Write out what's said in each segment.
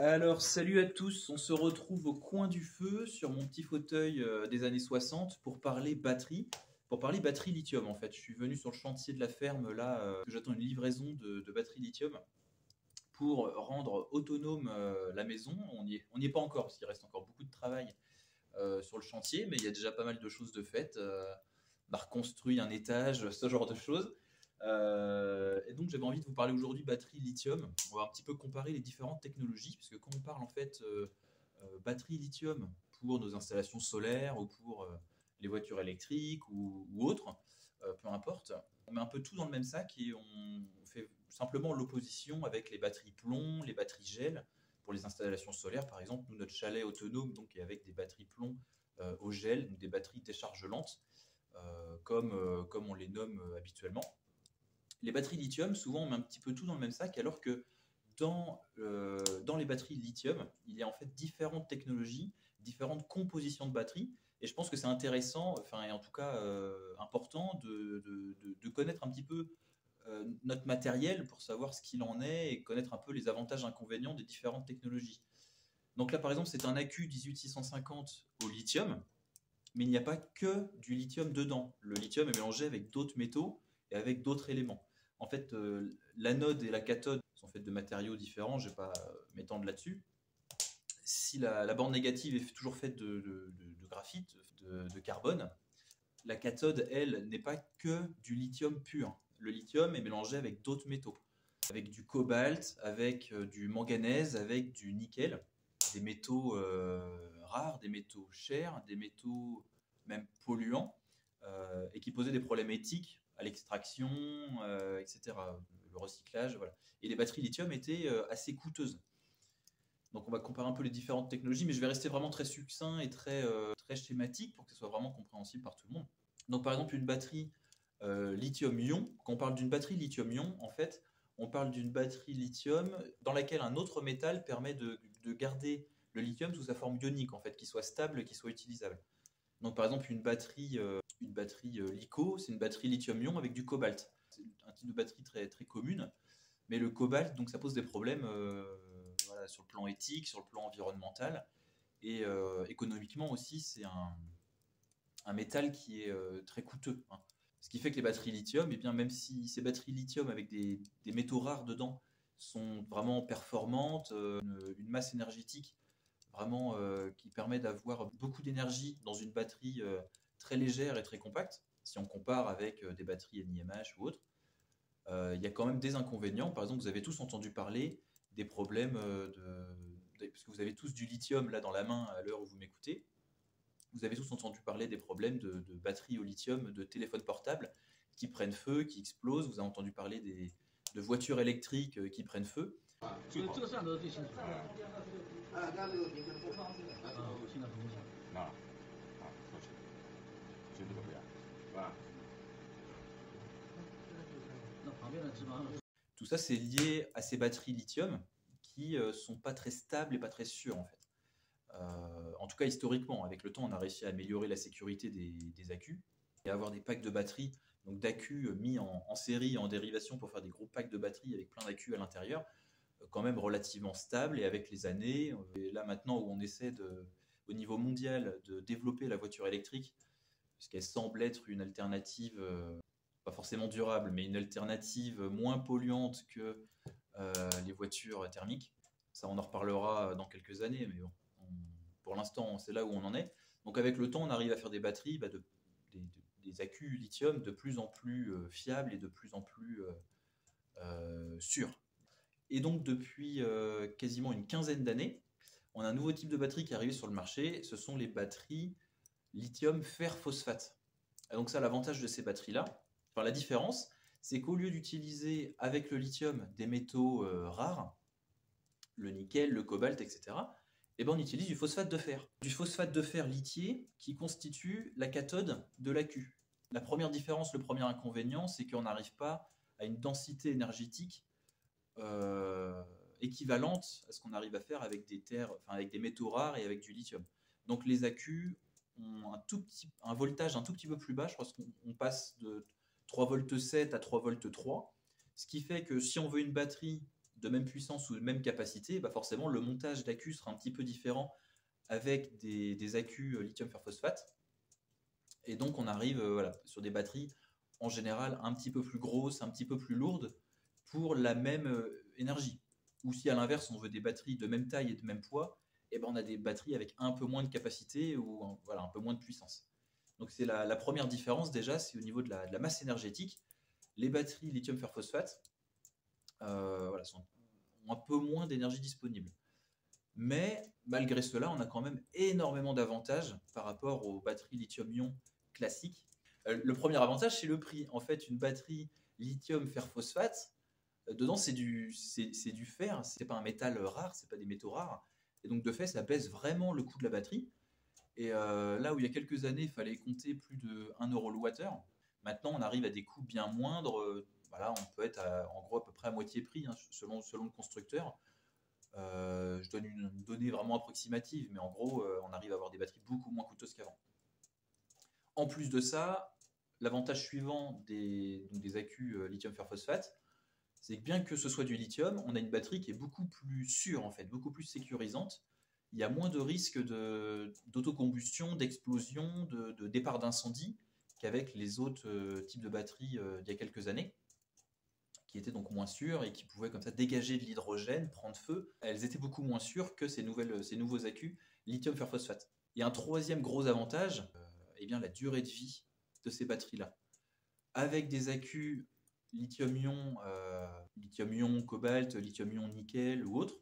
Alors, salut à tous, on se retrouve au coin du feu sur mon petit fauteuil des années 60 pour parler batterie, lithium en fait. Je suis venu sur le chantier de la ferme là, que j'attends une livraison de batterie lithium pour rendre autonome la maison. On n'y est pas encore parce qu'il reste encore beaucoup de travail sur le chantier, mais il y a déjà pas mal de choses de faites. On a reconstruit un étage, ce genre de choses. Et donc j'avais envie de vous parler aujourd'hui batterie lithium. On va un petit peu comparer les différentes technologies, puisque quand on parle en fait batterie lithium pour nos installations solaires ou pour les voitures électriques ou autres, peu importe, on met un peu tout dans le même sac et on fait simplement l'opposition avec les batteries plomb, les batteries gel pour les installations solaires. Par exemple, nous, notre chalet autonome donc, est avec des batteries plomb au gel, donc des batteries décharge lentes, comme on les nomme habituellement. Les batteries lithium, souvent on met un petit peu tout dans le même sac, alors que dans les batteries lithium, il y a en fait différentes technologies, différentes compositions de batteries, et je pense que c'est intéressant, enfin, et en tout cas important, de connaître un petit peu notre matériel pour savoir ce qu'il en est et connaître un peu les avantages et inconvénients des différentes technologies. Donc là, par exemple, c'est un accu 18650 au lithium, mais il n'y a pas que du lithium dedans. Le lithium est mélangé avec d'autres métaux et avec d'autres éléments. En fait, l'anode et la cathode sont faites de matériaux différents, je ne vais pas m'étendre là-dessus. Si la borne négative est toujours faite de graphite, de carbone, la cathode, elle, n'est pas que du lithium pur. Le lithium est mélangé avec d'autres métaux, avec du cobalt, avec du manganèse, avec du nickel, des métaux rares, des métaux chers, des métaux même polluants, et qui posaient des problèmes éthiques à l'extraction, etc., le recyclage, voilà. Et les batteries lithium étaient assez coûteuses. Donc on va comparer un peu les différentes technologies, mais je vais rester vraiment très succinct et très schématique pour que ce soit vraiment compréhensible par tout le monde. Donc par exemple une batterie lithium-ion, quand on parle d'une batterie lithium-ion, en fait, on parle d'une batterie lithium dans laquelle un autre métal permet de garder le lithium sous sa forme ionique, en fait, qui soit stable, qui soit utilisable. Donc par exemple une batterie LiCo, c'est une batterie lithium-ion avec du cobalt. C'est un type de batterie très, très commune, mais le cobalt, donc ça pose des problèmes voilà, sur le plan éthique, sur le plan environnemental, et économiquement aussi, c'est un métal qui est très coûteux, hein. Ce qui fait que les batteries lithium, eh bien, même si ces batteries lithium avec des métaux rares dedans sont vraiment performantes, une masse énergétique vraiment qui permet d'avoir beaucoup d'énergie dans une batterie très légère et très compacte, si on compare avec des batteries NiMH ou autres, il y a quand même des inconvénients. Par exemple, vous avez tous entendu parler des problèmes parce que vous avez tous du lithium là dans la main à l'heure où vous m'écoutez. Vous avez tous entendu parler des problèmes de batteries au lithium de téléphones portables qui prennent feu, qui explosent. Vous avez entendu parler de voitures électriques qui prennent feu. Tout ça, c'est lié à ces batteries lithium qui ne sont pas très stables et pas très sûres en fait. En tout cas, historiquement, avec le temps, on a réussi à améliorer la sécurité des accus et à avoir des packs de batteries, donc d'accus mis en série, en dérivation pour faire des gros packs de batteries avec plein d'accus à l'intérieur, quand même relativement stables. Et avec les années, et là maintenant où on essaie au niveau mondial de développer la voiture électrique, puisqu'elle semble être une alternative, pas forcément durable, mais une alternative moins polluante que les voitures thermiques. Ça, on en reparlera dans quelques années, mais bon, pour l'instant, c'est là où on en est. Donc avec le temps, on arrive à faire des batteries, des accus lithium de plus en plus fiables et de plus en plus sûrs. Et donc depuis quasiment une quinzaine d'années, on a un nouveau type de batterie qui est arrivé sur le marché, ce sont les batteries lithium fer phosphate. Et donc ça, l'avantage de ces batteries-là, enfin la différence, c'est qu'au lieu d'utiliser avec le lithium des métaux rares, le nickel, le cobalt, etc., eh ben on utilise du phosphate de fer. Du phosphate de fer lithié qui constitue la cathode de l'accu. La première différence, le premier inconvénient, c'est qu'on n'arrive pas à une densité énergétique équivalente à ce qu'on arrive à faire avec avec des métaux rares et avec du lithium. Donc les accus ont un voltage un tout petit peu plus bas. Je crois qu'on passe de 3,7 volts à 3,3 volts, ce qui fait que si on veut une batterie de même puissance ou de même capacité, bah forcément le montage d'accu sera un petit peu différent avec des accus lithium fer phosphate. Et donc on arrive voilà, sur des batteries en général un petit peu plus grosses, un petit peu plus lourdes pour la même énergie. Ou si à l'inverse on veut des batteries de même taille et de même poids, et ben on a des batteries avec un peu moins de capacité ou voilà, un peu moins de puissance. Donc c'est la première différence déjà, c'est au niveau de la masse énergétique. Les batteries lithium fer phosphate voilà, ont un peu moins d'énergie disponible. Mais malgré cela, on a quand même énormément d'avantages par rapport aux batteries lithium-ion classiques. Le premier avantage, c'est le prix. En fait, une batterie lithium fer phosphate, dedans, c'est du fer, c'est pas un métal rare, c'est pas des métaux rares. Et donc, de fait, ça baisse vraiment le coût de la batterie. Et là où il y a quelques années, il fallait compter plus de 1 euro le wattheure, maintenant, on arrive à des coûts bien moindres. Voilà, on peut être en gros à peu près à moitié prix, hein, selon le constructeur. Je donne une donnée vraiment approximative, mais en gros, on arrive à avoir des batteries beaucoup moins coûteuses qu'avant. En plus de ça, l'avantage suivant des accus lithium fer phosphate, c'est que bien que ce soit du lithium, on a une batterie qui est beaucoup plus sûre, en fait, beaucoup plus sécurisante. Il y a moins de risques d'autocombustion, d'explosion, de départ d'incendie qu'avec les autres types de batteries d'il y a quelques années, qui étaient donc moins sûres et qui pouvaient comme ça dégager de l'hydrogène, prendre feu. Elles étaient beaucoup moins sûres que ces nouveaux accus lithium fer phosphate. Il y a un troisième gros avantage, eh bien la durée de vie de ces batteries-là. Avec des accus lithium-ion, cobalt, lithium-ion nickel ou autre,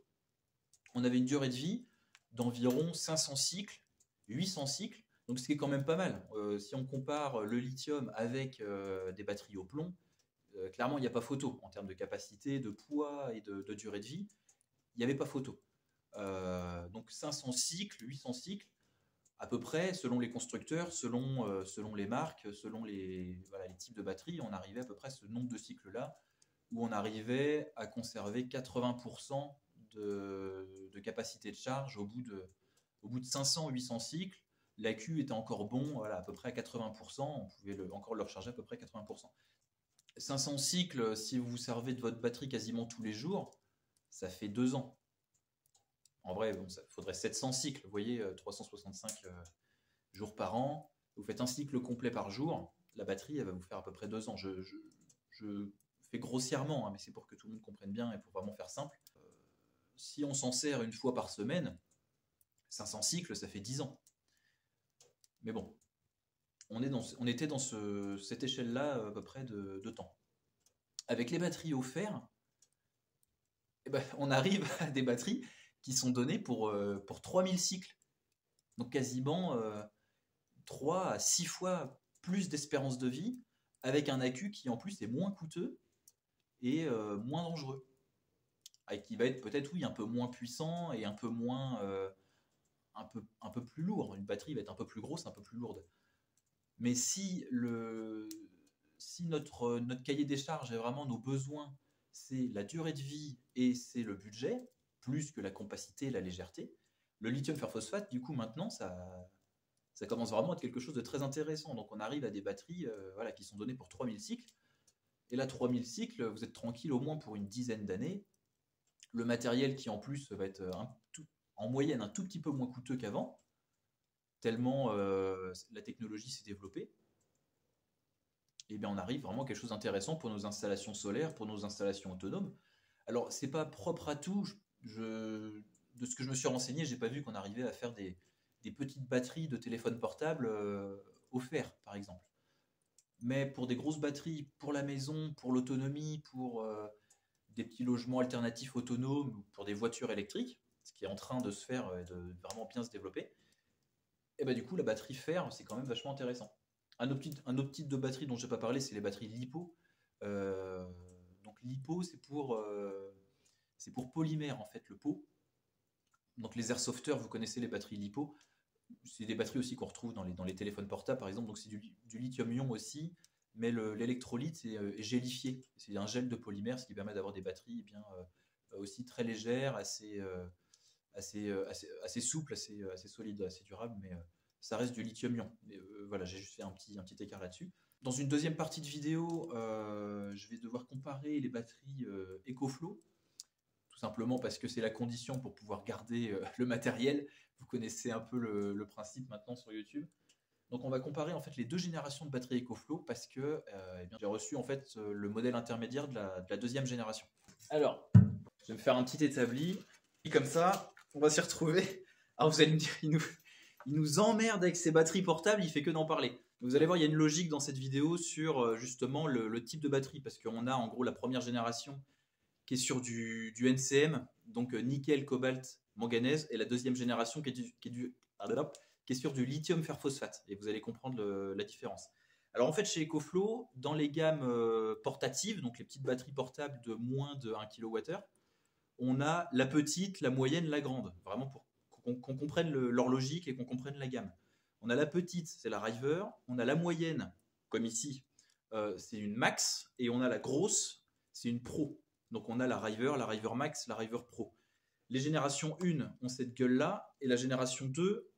on avait une durée de vie d'environ 500 cycles, 800 cycles, donc ce qui est quand même pas mal. Si on compare le lithium avec des batteries au plomb, clairement, il n'y a pas photo en termes de capacité, de poids et de durée de vie. Il n'y avait pas photo. Donc 500 cycles, 800 cycles, à peu près, selon les constructeurs, selon les marques, selon les types de batteries, on arrivait à peu près à ce nombre de cycles-là, où on arrivait à conserver 80% de capacité de charge au bout de 500-800 cycles. L'accu était encore bon, voilà, à peu près à 80%, on pouvait encore le recharger à peu près à 80%. 500 cycles, si vous vous servez de votre batterie quasiment tous les jours, ça fait 2 ans. En vrai, bon, ça faudrait 700 cycles, vous voyez, 365 jours par an. Vous faites un cycle complet par jour, la batterie, elle va vous faire à peu près 2 ans. Je fais grossièrement, hein, mais c'est pour que tout le monde comprenne bien et pour vraiment faire simple. Si on s'en sert une fois par semaine, 500 cycles, ça fait 10 ans. Mais bon, on était dans cette échelle-là à peu près de temps. Avec les batteries au fer, eh ben, on arrive à des batteries qui sont données pour 3000 cycles. Donc quasiment 3 à 6 fois plus d'espérance de vie, avec un accu qui en plus est moins coûteux et moins dangereux. Et qui va être peut-être, oui, un peu moins puissant et un peu moins... un peu plus lourd. Une batterie va être un peu plus grosse, un peu plus lourde. Mais si notre cahier des charges est vraiment nos besoins, c'est la durée de vie et c'est le budget, plus que la compacité et la légèreté, le lithium fer phosphate, du coup, maintenant, ça commence vraiment à être quelque chose de très intéressant. Donc, on arrive à des batteries voilà, qui sont données pour 3000 cycles. Et là, 3000 cycles, vous êtes tranquille au moins pour une dizaine d'années. Le matériel qui, en plus, va être en moyenne un tout petit peu moins coûteux qu'avant, tellement la technologie s'est développée. Et bien on arrive vraiment à quelque chose d'intéressant pour nos installations solaires, pour nos installations autonomes. Alors, c'est pas propre à tout. De ce que je me suis renseigné, j'ai pas vu qu'on arrivait à faire des petites batteries de téléphone portable au fer, par exemple. Mais pour des grosses batteries, pour la maison, pour l'autonomie, pour des petits logements alternatifs autonomes, pour des voitures électriques, ce qui est en train de se faire et de vraiment bien se développer, et ben du coup, la batterie fer, c'est quand même vachement intéressant. Un autre type de batterie dont je n'ai pas parlé, c'est les batteries LiPo. Donc LiPo, c'est pour polymère, en fait, le pot. Donc les airsofters, vous connaissez les batteries LiPo. C'est des batteries aussi qu'on retrouve dans les téléphones portables, par exemple. Donc c'est du lithium-ion aussi, mais l'électrolyte est gélifié. C'est un gel de polymère, ce qui permet d'avoir des batteries eh bien, aussi très légères, assez souple, assez solide, assez durable, mais ça reste du lithium-ion. Voilà, j'ai juste fait un petit écart là-dessus. Dans une deuxième partie de vidéo, je vais devoir comparer les batteries EcoFlow simplement parce que c'est la condition pour pouvoir garder le matériel. Vous connaissez un peu le principe maintenant sur YouTube. Donc on va comparer en fait les deux générations de batteries EcoFlow parce que j'ai reçu en fait le modèle intermédiaire de la deuxième génération. Alors, je vais me faire un petit établi. Et comme ça, on va s'y retrouver. Alors vous allez me dire, il nous emmerde avec ses batteries portables, il fait que d'en parler. Vous allez voir, il y a une logique dans cette vidéo sur justement le type de batterie, parce qu'on a en gros la première génération qui est sur du NCM, donc nickel, cobalt, manganèse, et la deuxième génération qui est sur du lithium fer phosphate. Et vous allez comprendre la différence. Alors en fait, chez EcoFlow, dans les gammes portatives, donc les petites batteries portables de moins de 1 kWh, on a la petite, la moyenne, la grande, vraiment pour qu'on comprenne leur logique et qu'on comprenne la gamme. On a la petite, c'est la River, on a la moyenne, comme ici, c'est une Max, et on a la grosse, c'est une Pro. Donc on a la River Max, la River Pro. Les générations 1 ont cette gueule-là, et la génération 2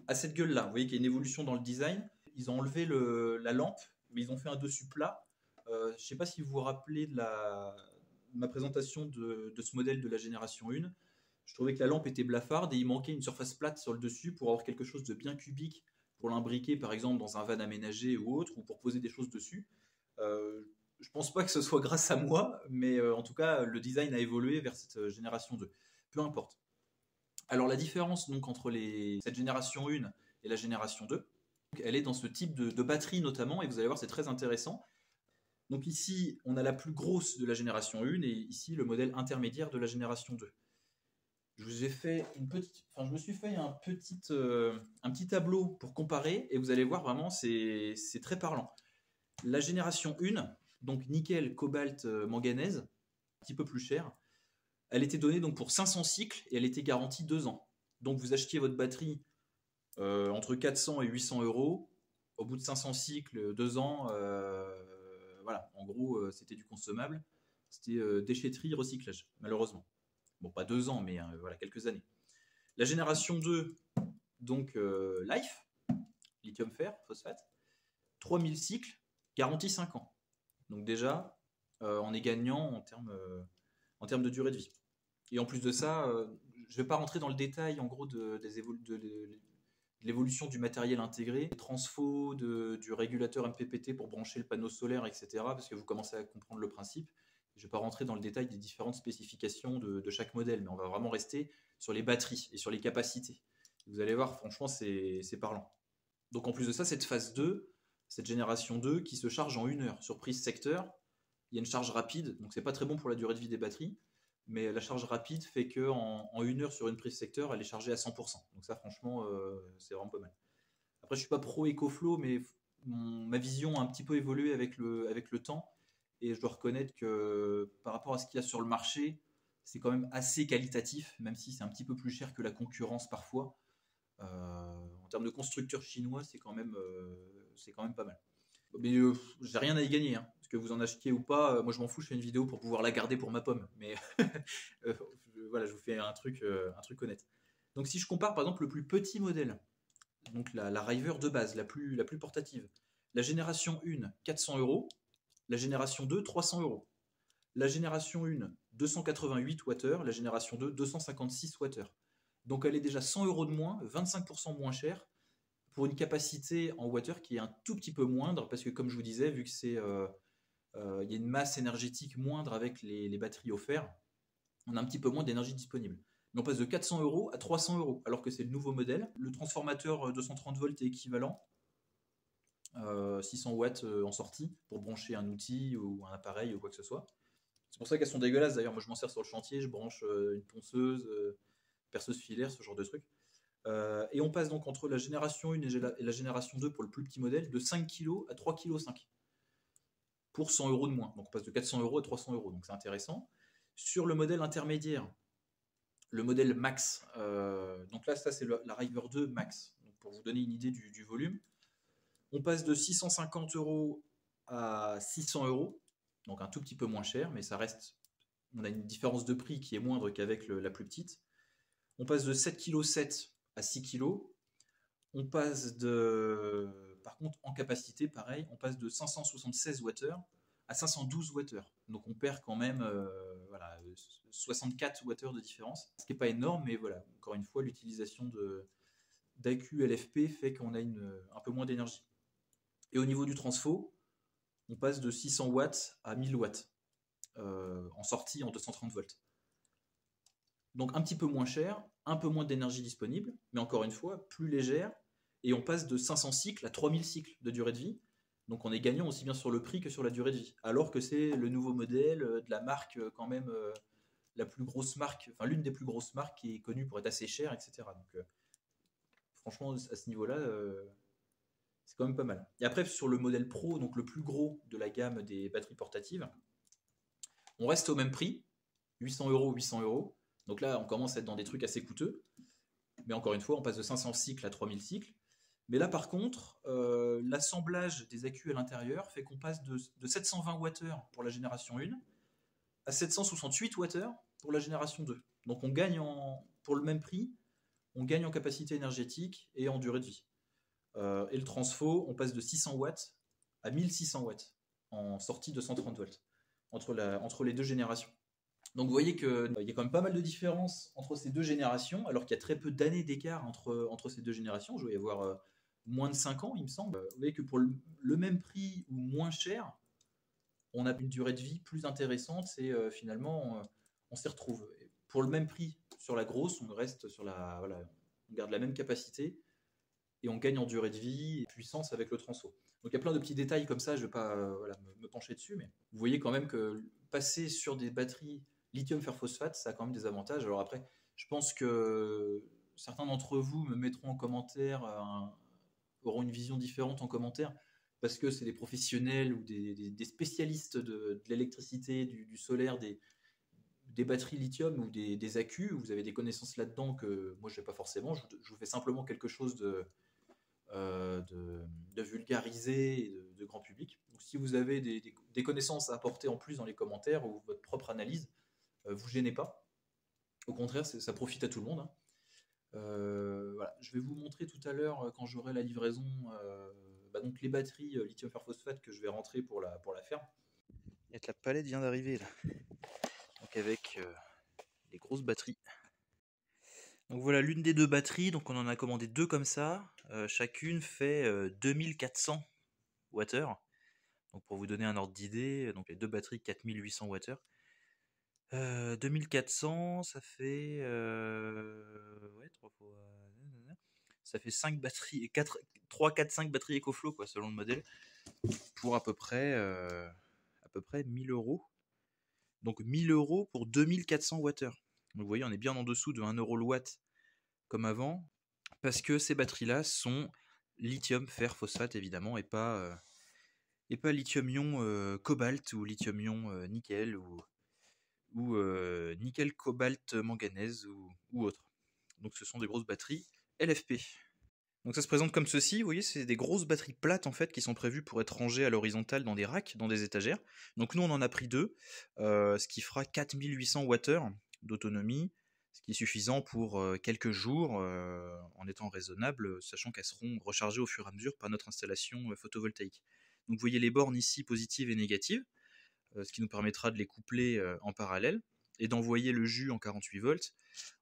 a cette gueule-là. Vous voyez qu'il y a une évolution dans le design. Ils ont enlevé la lampe, mais ils ont fait un dessus plat. Je ne sais pas si vous vous rappelez de ma présentation de ce modèle de la génération 1. Je trouvais que la lampe était blafarde et il manquait une surface plate sur le dessus pour avoir quelque chose de bien cubique pour l'imbriquer par exemple dans un van aménagé ou autre, ou pour poser des choses dessus. Je pense pas que ce soit grâce à moi, mais en tout cas le design a évolué vers cette génération 2. Peu importe. Alors la différence donc entre cette génération 1 et la génération 2, elle est dans ce type de batterie notamment, et vous allez voir c'est très intéressant. Donc ici on a la plus grosse de la génération 1 et ici le modèle intermédiaire de la génération 2. Je me suis fait un petit tableau pour comparer et vous allez voir vraiment c'est très parlant. La génération 1, donc nickel, cobalt, manganèse, un petit peu plus cher, elle était donnée donc pour 500 cycles et elle était garantie 2 ans. Donc vous achetiez votre batterie entre 400 et 800 euros. Au bout de 500 cycles, 2 ans, voilà, en gros c'était du consommable. C'était déchetterie, recyclage, malheureusement. Bon, pas 2 ans, mais voilà, quelques années. La génération 2, donc Life, lithium fer, phosphate, 3000 cycles, garantie 5 ans. Donc déjà, on est gagnant en termes de durée de vie. Et en plus de ça, je ne vais pas rentrer dans le détail en gros de l'évolution du matériel intégré, des transfos, du régulateur MPPT pour brancher le panneau solaire, etc. Parce que vous commencez à comprendre le principe. Je ne vais pas rentrer dans le détail des différentes spécifications de chaque modèle, mais on va vraiment rester sur les batteries et sur les capacités. Vous allez voir, franchement, c'est parlant. Donc en plus de ça, cette phase 2, cette génération 2 qui se charge en 1 heure. Sur prise secteur, il y a une charge rapide, donc c'est pas très bon pour la durée de vie des batteries, mais la charge rapide fait qu'en 1 heure sur une prise secteur, elle est chargée à 100%. Donc ça, franchement, c'est vraiment pas mal. Après, je suis pas pro EcoFlow, mais ma vision a un petit peu évolué avec le temps. Et je dois reconnaître que par rapport à ce qu'il y a sur le marché, c'est quand même assez qualitatif, même si c'est un petit peu plus cher que la concurrence parfois. En termes de constructeurs chinois, c'est quand même pas mal. Mais j'ai rien à y gagner, hein. Que vous en achetiez ou pas, moi je m'en fous, je fais une vidéo pour pouvoir la garder pour ma pomme. Mais voilà, je vous fais un truc honnête. Donc si je compare par exemple le plus petit modèle, donc la River de base, la plus portative, la génération 1, 400 euros. La génération 2, 300 euros. La génération 1, 288 Wh. La génération 2, 256 Wh. Donc elle est déjà 100 euros de moins, 25% moins chère, pour une capacité en Wh qui est un tout petit peu moindre, parce que comme je vous disais, vu que y a une masse énergétique moindre avec les batteries au fer, on a un petit peu moins d'énergie disponible. Mais on passe de 400 euros à 300 euros, alors que c'est le nouveau modèle. Le transformateur 230 volts est équivalent. 600 watts en sortie pour brancher un outil ou un appareil ou quoi que ce soit. C'est pour ça qu'elles sont dégueulasses d'ailleurs. Moi je m'en sers sur le chantier, je branche une ponceuse, perceuse filaire, ce genre de truc. Et on passe donc entre la génération 1 et la génération 2 pour le plus petit modèle de 5 kg à 3,5 kg pour 100 euros de moins. Donc on passe de 400 euros à 300 euros. Donc c'est intéressant. Sur le modèle intermédiaire, le modèle Max, donc là ça c'est la River 2 Max, donc pour vous donner une idée du volume. On passe de 650 euros à 600 euros, donc un tout petit peu moins cher, mais ça reste. On a une différence de prix qui est moindre qu'avec la plus petite. On passe de 7,7 kg à 6 kg. On passe par contre, en capacité, pareil, on passe de 576 Wh à 512 Wh. Donc on perd quand même 64 Wh de différence, ce qui n'est pas énorme, mais voilà, encore une fois, l'utilisation d'AQ LFP fait qu'on a un peu moins d'énergie. Et au niveau du transfo, on passe de 600 watts à 1000 watts en sortie en 230 volts. Donc un petit peu moins cher, un peu moins d'énergie disponible, mais encore une fois, plus légère, et on passe de 500 cycles à 3000 cycles de durée de vie. Donc on est gagnant aussi bien sur le prix que sur la durée de vie, alors que c'est le nouveau modèle de la marque quand même la plus grosse marque, enfin l'une des plus grosses marques qui est connue pour être assez chère, etc. Donc franchement à ce niveau-là, c'est quand même pas mal. Et après sur le modèle Pro, donc le plus gros de la gamme des batteries portatives, on reste au même prix, 800 €, 800 €. Donc là, on commence à être dans des trucs assez coûteux. Mais encore une fois, on passe de 500 cycles à 3000 cycles. Mais là, par contre, l'assemblage des accus à l'intérieur fait qu'on passe de 720 Wh pour la génération 1 à 768 Wh pour la génération 2. Donc on gagne pour le même prix, on gagne en capacité énergétique et en durée de vie. Et le transfo, on passe de 600 watts à 1600 watts en sortie de 130 volts entre les deux générations. Donc vous voyez qu'il y a quand même pas mal de différences entre ces deux générations, alors qu'il y a très peu d'années d'écart entre ces deux générations. Je dois y avoir moins de 5 ans, il me semble. Vous voyez que pour le même prix ou moins cher, on a une durée de vie plus intéressante et finalement, on s'y retrouve. Et pour le même prix sur la grosse, on reste sur voilà, on garde la même capacité et on gagne en durée de vie et puissance avec le transfo. Donc il y a plein de petits détails comme ça, je ne vais pas me pencher dessus, mais vous voyez quand même que passer sur des batteries lithium fer phosphate, ça a quand même des avantages. Alors après, je pense que certains d'entre vous me mettront en commentaire, auront une vision différente en commentaire, parce que c'est des professionnels ou des spécialistes de l'électricité, du solaire, des batteries lithium ou des accus, vous avez des connaissances là-dedans que moi je n'ai pas forcément. Je vous fais simplement quelque chose de vulgarisé et de grand public. Donc, si vous avez des connaissances à apporter en plus dans les commentaires ou votre propre analyse, vous gênez pas. Au contraire, ça profite à tout le monde. Hein. Voilà. Je vais vous montrer tout à l'heure quand j'aurai la livraison, donc les batteries lithium fer phosphate que je vais rentrer pour la ferme. Et la palette vient d'arriver là. Donc avec les grosses batteries. Donc voilà l'une des deux batteries, donc on en a commandé deux comme ça, chacune fait 2400 Wh. Donc pour vous donner un ordre d'idée, donc les deux batteries 4800 Wh. 2400, ça fait 3 fois, ça fait 5 batteries, 3, 4, 5 batteries EcoFlow quoi, selon le modèle, pour à peu près 1000 €. Donc 1000 € pour 2400 Wh. Donc vous voyez, on est bien en dessous de 1 € le watt comme avant, parce que ces batteries-là sont lithium fer phosphate évidemment, et pas lithium-ion cobalt ou lithium-ion nickel ou nickel cobalt manganèse ou autre. Donc ce sont des grosses batteries LFP. Donc ça se présente comme ceci, vous voyez, c'est des grosses batteries plates en fait qui sont prévues pour être rangées à l'horizontale dans des racks, dans des étagères. Donc nous on en a pris deux, ce qui fera 4800 Wh d'autonomie, ce qui est suffisant pour quelques jours en étant raisonnable, sachant qu'elles seront rechargées au fur et à mesure par notre installation photovoltaïque. Donc vous voyez les bornes ici positives et négatives, ce qui nous permettra de les coupler en parallèle et d'envoyer le jus en 48 volts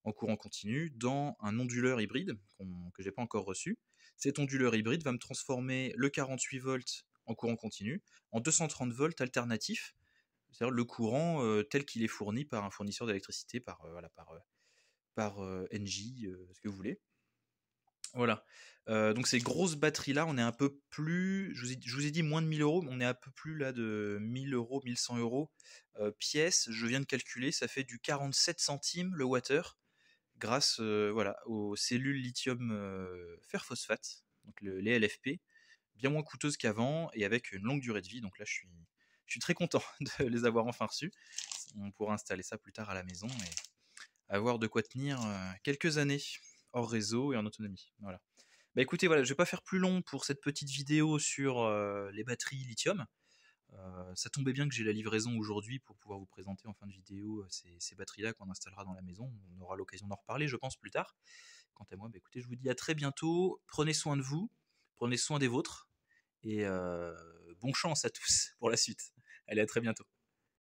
en courant continu dans un onduleur hybride que je n'ai pas encore reçu. Cet onduleur hybride va me transformer le 48 volts en courant continu en 230 volts alternatif, c'est-à-dire le courant tel qu'il est fourni par un fournisseur d'électricité, par Engie, ce que vous voulez. Voilà. Donc ces grosses batteries là, on est un peu plus, je vous ai dit moins de 1000 €, mais on est un peu plus là de 1000 €, 1100 € pièce. Je viens de calculer, ça fait du 47 centimes le wattheure grâce aux cellules lithium fer phosphate, donc les LFP, bien moins coûteuses qu'avant et avec une longue durée de vie. Donc là je suis très content de les avoir enfin reçues. On pourra installer ça plus tard à la maison et avoir de quoi tenir quelques années hors réseau et en autonomie. Voilà. Bah écoutez, voilà, je vais pas faire plus long pour cette petite vidéo sur les batteries lithium. Ça tombait bien que j'ai la livraison aujourd'hui pour pouvoir vous présenter en fin de vidéo ces batteries-là qu'on installera dans la maison. On aura l'occasion d'en reparler, je pense, plus tard. Quant à moi, bah écoutez, je vous dis à très bientôt. Prenez soin de vous, prenez soin des vôtres et bonne chance à tous pour la suite. Allez, à très bientôt.